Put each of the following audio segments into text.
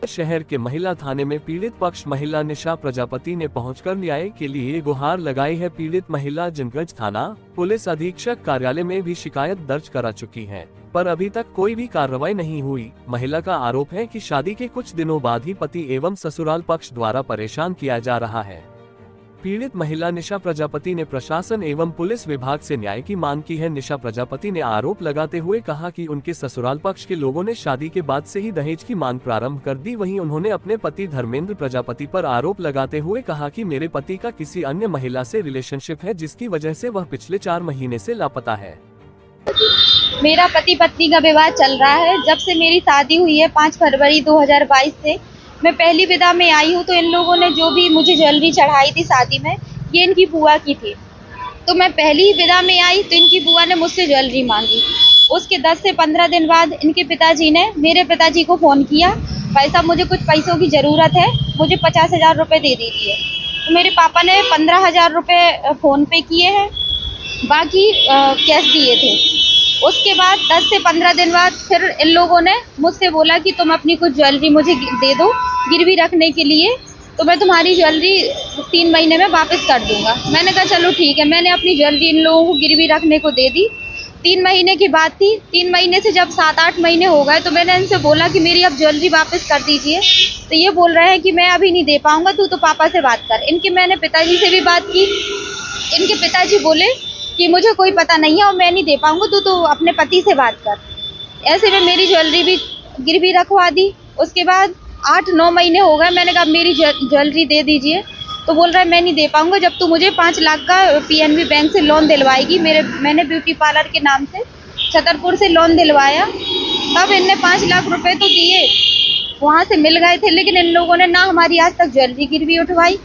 शहर के महिला थाने में पीड़ित पक्ष महिला निशा प्रजापति ने पहुंचकर न्याय के लिए गुहार लगाई है। पीड़ित महिला जनगंज थाना पुलिस अधीक्षक कार्यालय में भी शिकायत दर्ज करा चुकी है, पर अभी तक कोई भी कार्रवाई नहीं हुई। महिला का आरोप है कि शादी के कुछ दिनों बाद ही पति एवं ससुराल पक्ष द्वारा परेशान किया जा रहा है। पीड़ित महिला निशा प्रजापति ने प्रशासन एवं पुलिस विभाग से न्याय की मांग की है। निशा प्रजापति ने आरोप लगाते हुए कहा कि उनके ससुराल पक्ष के लोगों ने शादी के बाद से ही दहेज की मांग प्रारंभ कर दी। वहीं उन्होंने अपने पति धर्मेंद्र प्रजापति पर आरोप लगाते हुए कहा कि मेरे पति का किसी अन्य महिला से रिलेशनशिप है, जिसकी वजह से वह पिछले 4 महीने से लापता है। मेरा पति पत्नी का विवाद चल रहा है। जब से मेरी शादी हुई है 5 फरवरी 2022 से मैं पहली विदा में आई हूँ, तो इन लोगों ने जो भी मुझे ज्वेलरी चढ़ाई थी शादी में, ये इनकी बुआ की थी। तो मैं पहली विदा में आई तो इनकी बुआ ने मुझसे ज्वेलरी मांगी। उसके 10 से 15 दिन बाद इनके पिताजी ने मेरे पिताजी को फ़ोन किया, भाई साहब मुझे कुछ पैसों की ज़रूरत है, मुझे 50,000 रुपये दे दीजिए। तो मेरे पापा ने 15,000 रुपये फ़ोन पे किए हैं, बाकी कैश दिए थे। उसके बाद 10 से 15 दिन बाद फिर इन लोगों ने मुझसे बोला कि तुम अपनी कुछ ज्वेलरी मुझे दे दो गिरवी रखने के लिए, तो मैं तुम्हारी ज्वेलरी 3 महीने में वापस कर दूंगा। मैंने कहा चलो ठीक है। मैंने अपनी ज्वेलरी इन लोगों को गिरवी रखने को दे दी। 3 महीने की बात थी। 3 महीने से जब 7-8 महीने हो गए तो मैंने इनसे बोला कि मेरी अब ज्वेलरी वापस कर दीजिए। तो ये बोल रहे हैं कि मैं अभी नहीं दे पाऊंगा, तू तो पापा से बात कर। इनके मैंने पिताजी से भी बात की। इनके पिताजी बोले कि मुझे कोई पता नहीं है और मैं नहीं दे पाऊंगा, तो अपने पति से बात कर। ऐसे में मेरी ज्वेलरी भी गिरवी रखवा दी। उसके बाद 8-9 महीने हो गए। मैंने कहा मेरी ज्वेलरी दे दीजिए, तो बोल रहा है मैं नहीं दे पाऊंगा जब तू मुझे 5 लाख का पीएनबी बैंक से लोन दिलवाएगी। मैंने ब्यूटी पार्लर के नाम से छतरपुर से लोन दिलवाया, तब इनने 5 लाख रुपए तो दिए, वहाँ से मिल गए थे, लेकिन इन लोगों ने ना हमारी आज तक ज्वेलरी गिरवी उठवाई,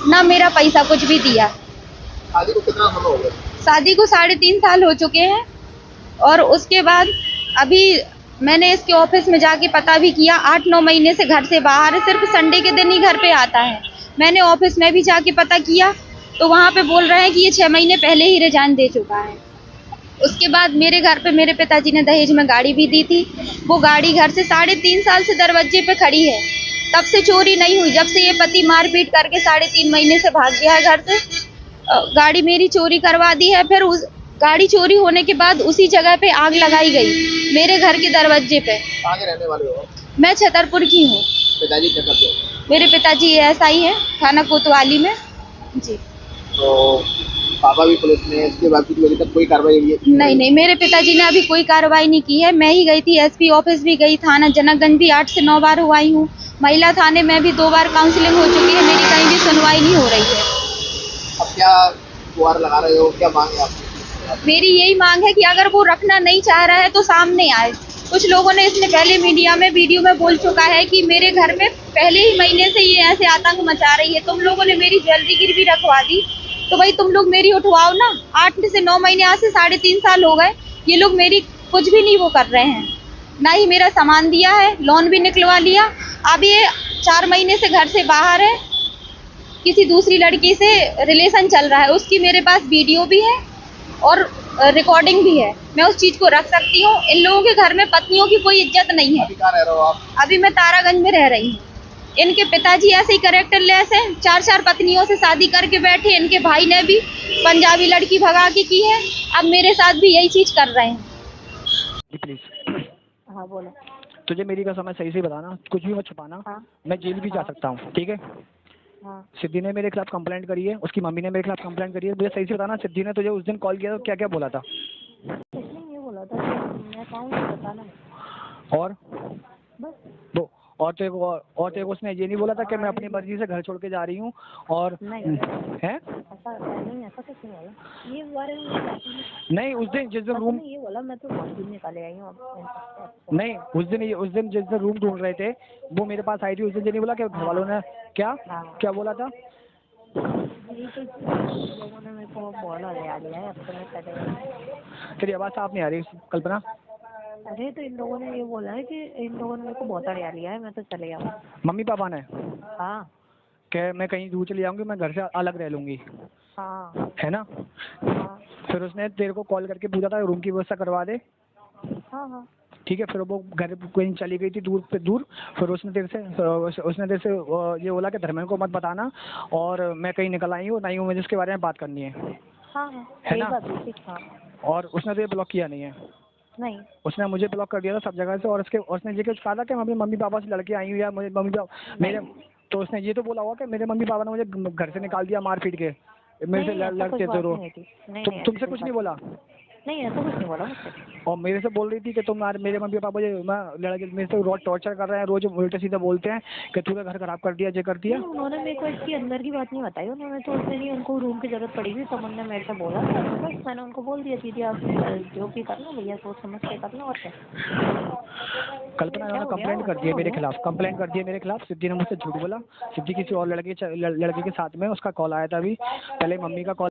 ना मेरा पैसा कुछ भी दिया। शादी को कितना समय हो गया? शादी को 3.5 साल हो चुके हैं। और उसके बाद अभी मैंने इसके ऑफिस में जाके पता भी किया, 8-9 महीने से घर से बाहर है, सिर्फ संडे के दिन ही घर पे आता है। मैंने ऑफिस में भी जाके पता किया तो वहाँ पे बोल रहे हैं कि ये 6 महीने पहले ही रिजाइन दे चुका है। उसके बाद मेरे घर पे मेरे पिताजी ने दहेज में गाड़ी भी दी थी। वो गाड़ी घर से 3.5 साल से दरवाजे पे खड़ी है, तब से चोरी नहीं हुई। जब से ये पति मारपीट करके 3.5 महीने से भाग गया है घर से, गाड़ी मेरी चोरी करवा दी है। फिर उस गाड़ी चोरी होने के बाद उसी जगह पे आग लगाई गई मेरे घर के दरवाजे पे। कहाँ के रहने वाले हो? मैं छतरपुर की हूँ। पिताजी क्या करते हो? मेरे पिताजी एएसआई है थाना कोतवाली में जी। तो पापा भी पुलिस में, इसके बावजूद अभी तक कोई कार्रवाई नहीं, मेरे पिताजी ने अभी कोई कार्रवाई नहीं की है। मैं ही गई थी, एसपी ऑफिस भी गई, थाना जनकगंज भी 8 से 9 बार हो आई हूँ। महिला थाने में भी 2 बार काउंसलिंग हो चुकी है, मेरी कहीं भी सुनवाई नहीं हो रही है। अब क्या गुहार लगा रहे हो, क्या मांग है आपकी? मेरी यही मांग है कि अगर वो रखना नहीं चाह रहा है तो सामने आए। कुछ लोगों ने इसने पहले मीडिया में वीडियो में बोल चुका है कि मेरे घर में पहले ही महीने से ये ऐसे आतंक मचा रही है, तुम लोगों ने मेरी ज्वेलरी गिरवी रखवा दी, तो भाई तुम लोग मेरी उठवाओ ना। 8 से 9 महीने, आज से 3.5 साल हो गए, ये लोग मेरी कुछ भी नहीं वो कर रहे हैं, ना ही मेरा सामान दिया है, लोन भी निकलवा लिया। अब ये 4 महीने से घर से बाहर है, किसी दूसरी लड़की से रिलेशन चल रहा है, उसकी मेरे पास वीडियो भी है और रिकॉर्डिंग भी है। मैं उस चीज को रख सकती हूँ। इन लोगों के घर में पत्नियों की कोई इज्जत नहीं है। अभी कहाँ रह रहे हो आप? अभी मैं तारागंज में रह रही हूँ। इनके पिताजी ऐसे ही कैरेक्टर लेस हैं, 4-4 पत्नियों से शादी करके बैठे। इनके भाई ने भी पंजाबी लड़की भगा के की है, अब मेरे साथ भी यही चीज कर रहे हैं। प्लीज। हाँ बोलो। तुझे मेरी कसम है, सही से बताना, कुछ भी मत छुपाना। हाँ। मैं जेल भी जा सकता हूँ, ठीक है? हाँ। सिद्धि ने मेरे खिलाफ कंप्लेंट करी है, उसकी मम्मी ने मेरे खिलाफ कंप्लेंट करी है। मुझे सही से बताना, सिद्धि ने तुझे उस दिन कॉल किया तो क्या क्या बोला था? ये बोला था कि मैं कहूँ तो बताना। और बस। दो और तेरे को उसने ये नहीं बोला था कि मैं अपनी मर्जी से घर छोड़ के जा रही हूँ? और नहीं है ऐसा कुछ नहीं बोला। ये बारे में नहीं, उस दिन जिस दिन रूम, ये बोला मैं तो निकाले आई हूँ। नहीं उस दिन जिस दिन रूम ढूंढ रहे थे वो मेरे पास आई थी। उस दिन ये नहीं बोला कि घर वालों ने क्या बोला था? लोगों ने मेरे को बोला यार तेरी आवाज़ साफ नहीं आ रही कल्पना। अरे तो इन लोगों ने ये बोला है कि इन लोगों ने मेरे को बहुत अड़िया लिया है, मैं तो चले जाऊँ। मम्मी पापा ने? हाँ। कि मैं कहीं दूर चली जाऊंगी, मैं घर से अलग रह लूंगी, हाँ। है ना? हाँ। फिर उसने तेरे को कॉल करके पूछा था रूम की व्यवस्था करवा दे। हाँ। ठीक है, फिर वो घर कहीं चली गई थी दूर पे दूर, फिर उसने तेरे से ये बोला कि धर्मेंद्र को मत बताना, और मैं कहीं निकल आई हूँ नहीं हूँ, मुझे इसके बारे में बात करनी है। हाँ है यही ना? बात हुई थी। हाँ और उसने तो ये ब्लॉक किया नहीं है, नहीं उसने मुझे ब्लॉक कर दिया था सब जगह से, और उसने ये कुछ कहा था कि मैं अपने मम्मी पापा से लड़के आई हूँ, या मुझे मम्मी पापा मेरे, तो उसने ये तो बोला होगा कि मेरे मम्मी पापा ने मुझे घर से निकाल दिया मार पीट के, मेरे से नहीं, ऐसा लड़ते कुछ थे बात रो। नहीं हुई थी। नहीं, तुमसे ऐसा कुछ कोई नहीं बात बोला? नहीं, ऐसा कुछ नहीं बोला मुझसे। और मेरे से बोल रही थी कि तुम मेरे मम्मी पापा मुझे लड़के मेरे से रोज टॉर्चर कर रहे हैं, रोज उल्टे सीधे बोलते हैं कि तूने घर खराब कर दिया, ये कर दिया। नहीं, उन्होंने मेरे को इसकी अंदर की बात नहीं बताई, उन्होंने तो उस दिन ही उनको रूम की जरूरत पड़ी थी, तब उन्होंने मेरे से बोला था, बस मैंने उनको बोल दिया दीदी आप जो भी करना भैया सोच समझ के करना, और क्या। कल्पना ने कंप्लेंट कर दी है मेरे खिलाफ, कंप्लेंट कर दी है मेरे खिलाफ। सिद्धि ने मुझसे झूठ बोला, सिद्धि किसी और लड़के के साथ में, उसका कॉल आया था अभी, पहले मम्मी का कॉल